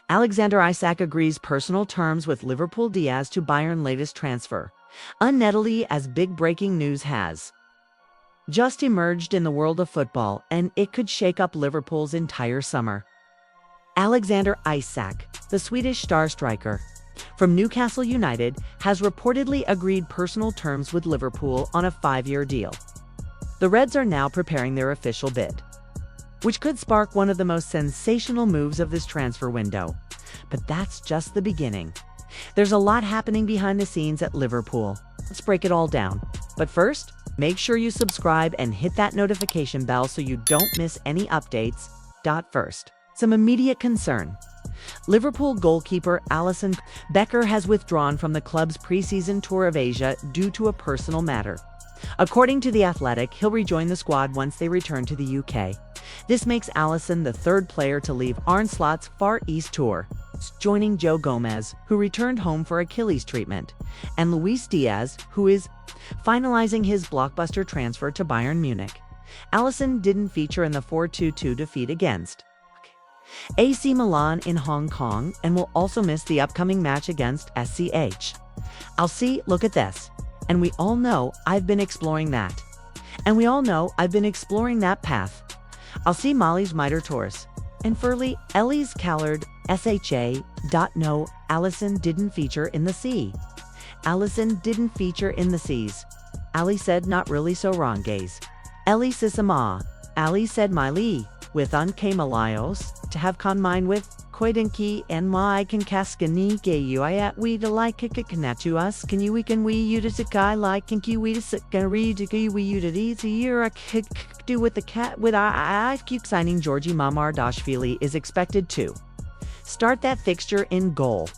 Alexander Isak agrees personal terms with Liverpool. Diaz to Bayern latest transfer. Unnettily, as big breaking news has just emerged in the world of football, and it could shake up Liverpool's entire summer. Alexander Isak, the Swedish star striker from Newcastle United, has reportedly agreed personal terms with Liverpool on a 5-year deal. The Reds are now preparing their official bid, which could spark one of the most sensational moves of this transfer window. But that's just the beginning. There's a lot happening behind the scenes at Liverpool. Let's break it all down. But first, make sure you subscribe and hit that notification bell so you don't miss any updates. First, some immediate concern. Liverpool goalkeeper Alisson Becker has withdrawn from the club's preseason tour of Asia due to a personal matter. According to The Athletic, he'll rejoin the squad once they return to the UK. This makes Alisson the third player to leave Arne Slot's Far East tour, joining Joe Gomez, who returned home for Achilles treatment, and Luis Diaz, who is finalizing his blockbuster transfer to Bayern Munich. Alisson didn't feature in the 4-2 defeat against AC Milan in Hong Kong and will also miss the upcoming match against SCH. I'll see, look at this. And we all know I've been exploring that. And we all know I've been exploring that path. I'll see Molly's Miter Taurus. And Furley, Ellie's Callard, SHA. No, Alisson didn't feature in the sea. Alisson didn't feature in the seas. Ali said not really so wrong gaze. Ellie Sisama. Ali said Miley, with unke Malayos, to have con mine with Koidenki and my can kaskani Guéhi at we to like kanatu us can you we can we you to sakai like can we to sakari to we you to these year I do with the cat with I keep signing Georgi Mamardashvili is expected to start that fixture in goal.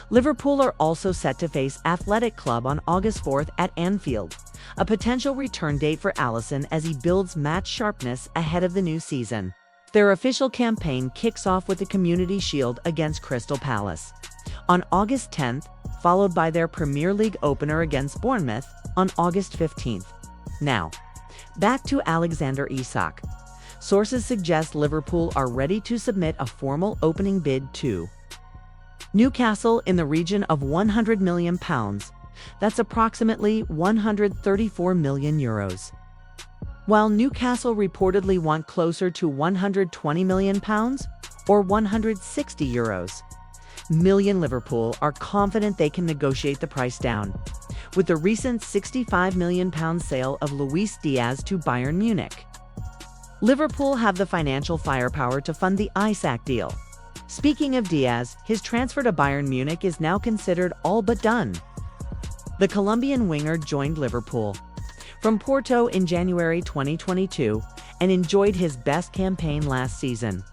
Liverpool are also set to face Athletic Club on August 4th at Anfield, a potential return date for Alisson as he builds match sharpness ahead of the new season. Their official campaign kicks off with the Community Shield against Crystal Palace on August 10th, followed by their Premier League opener against Bournemouth on August 15th. Now, back to Alexander Isak. Sources suggest Liverpool are ready to submit a formal opening bid to Newcastle in the region of £100 million. That's approximately €134 million. While Newcastle reportedly want closer to £120 million or €160 million, Liverpool are confident they can negotiate the price down. With the recent £65 million sale of Luis Diaz to Bayern Munich, Liverpool have the financial firepower to fund the Isak deal. Speaking of Diaz, his transfer to Bayern Munich is now considered all but done. The Colombian winger joined Liverpool from Porto in January 2022 and enjoyed his best campaign last season,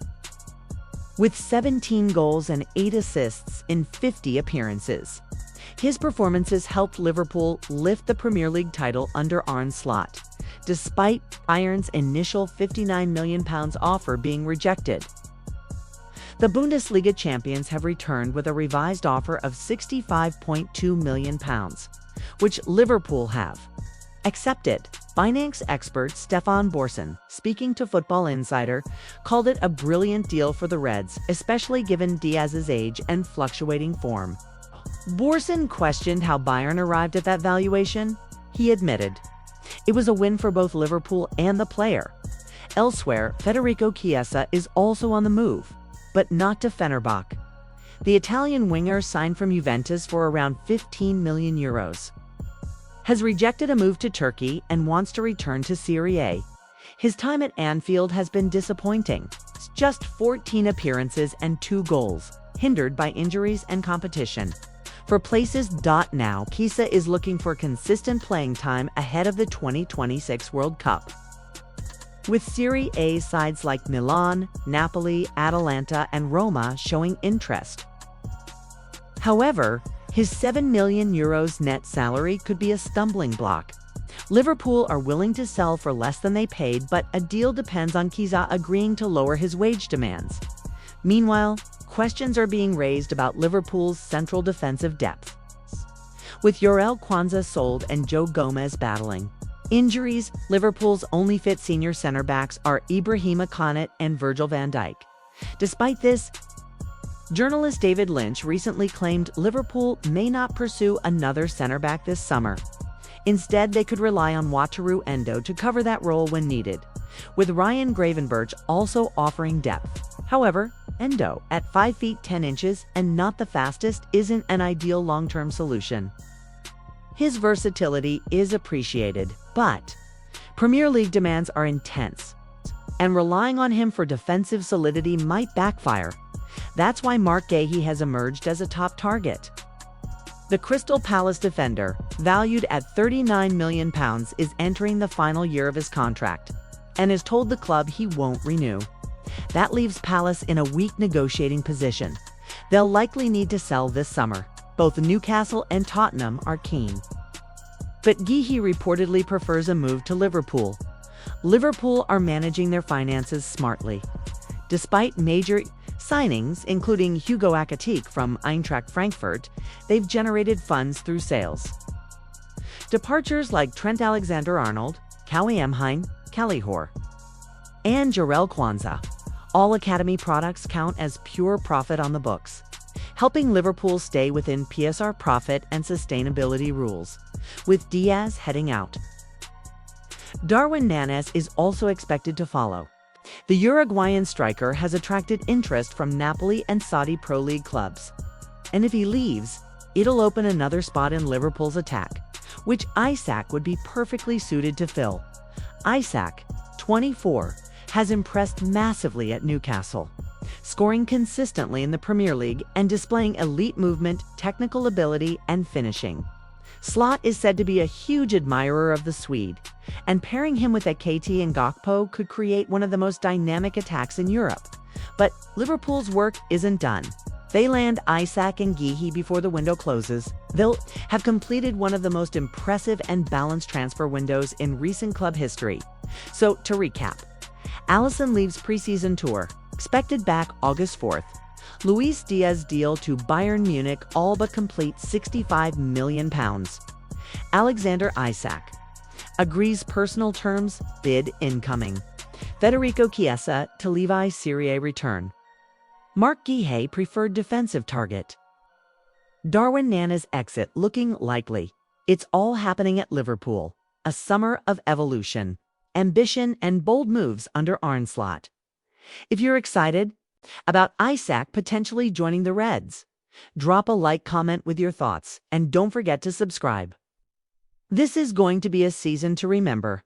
with 17 goals and 8 assists in 50 appearances. His performances helped Liverpool lift the Premier League title under Arne Slot, despite Bayern's initial £59 million offer being rejected. The Bundesliga champions have returned with a revised offer of £65.2 million, which Liverpool have accepted. Finance expert Stefan Borson, speaking to Football Insider, called it a brilliant deal for the Reds, especially given Diaz's age and fluctuating form. Borson questioned how Bayern arrived at that valuation. He admitted, "It was a win for both Liverpool and the player." Elsewhere, Federico Chiesa is also on the move, but not to Fenerbahce. The Italian winger, signed from Juventus for around €15 million, has rejected a move to Turkey and wants to return to Serie A. His time at Anfield has been disappointing. Just 14 appearances and 2 goals, hindered by injuries and competition. For places. Now, Chiesa is looking for consistent playing time ahead of the 2026 World Cup, with Serie A sides like Milan, Napoli, Atalanta, and Roma showing interest. However, his €7 million net salary could be a stumbling block. Liverpool are willing to sell for less than they paid, but a deal depends on Chiesa agreeing to lower his wage demands. Meanwhile, questions are being raised about Liverpool's central defensive depth, with Yorel Kwanzaa sold and Joe Gomez battling injuries. Liverpool's only fit senior center backs are Ibrahima Konate and Virgil van Dijk. Despite this, Journalist David Lynch recently claimed Liverpool may not pursue another center-back this summer. Instead, they could rely on Wataru Endo to cover that role when needed, with Ryan Gravenberch also offering depth. However, Endo, at 5 feet 10 inches and not the fastest, isn't an ideal long-term solution. His versatility is appreciated, but Premier League demands are intense, and relying on him for defensive solidity might backfire. That's why Mark Guéhi has emerged as a top target. The Crystal Palace defender, valued at £39 million, is entering the final year of his contract and has told the club he won't renew. That leaves Palace in a weak negotiating position. They'll likely need to sell this summer. Both Newcastle and Tottenham are keen. But Guéhi reportedly prefers a move to Liverpool. Liverpool are managing their finances smartly. Despite major signings, including Hugo Ekitike from Eintracht Frankfurt, they've generated funds through sales. Departures like Trent Alexander-Arnold, Kawi Emheim, Calihor, and Jarell Kwanzaa, all academy products, count as pure profit on the books, helping Liverpool stay within PSR profit and sustainability rules, with Diaz heading out. Darwin Núñez is also expected to follow. The Uruguayan striker has attracted interest from Napoli and Saudi Pro League clubs. And if he leaves, it'll open another spot in Liverpool's attack, which Isak would be perfectly suited to fill. Isak, 24, has impressed massively at Newcastle, scoring consistently in the Premier League and displaying elite movement, technical ability, and finishing. Slot is said to be a huge admirer of the Swede, and pairing him with Ekitike and Gakpo could create one of the most dynamic attacks in Europe. But Liverpool's work isn't done. They land Isak and Guéhi before the window closes. They'll have completed one of the most impressive and balanced transfer windows in recent club history. So, to recap, Alisson leaves preseason tour, expected back August 4th. Luis Diaz deal to Bayern Munich all but complete £65 million. Alexander Isak agrees personal terms, bid incoming. Federico Chiesa to Levi Serie return. Mark Guéhi preferred defensive target. Darwin Núñez exit looking likely. It's all happening at Liverpool. A summer of evolution, ambition, and bold moves under Arne Slot. If you're excited about Isak potentially joining the Reds, drop a like, comment with your thoughts, and don't forget to subscribe. This is going to be a season to remember.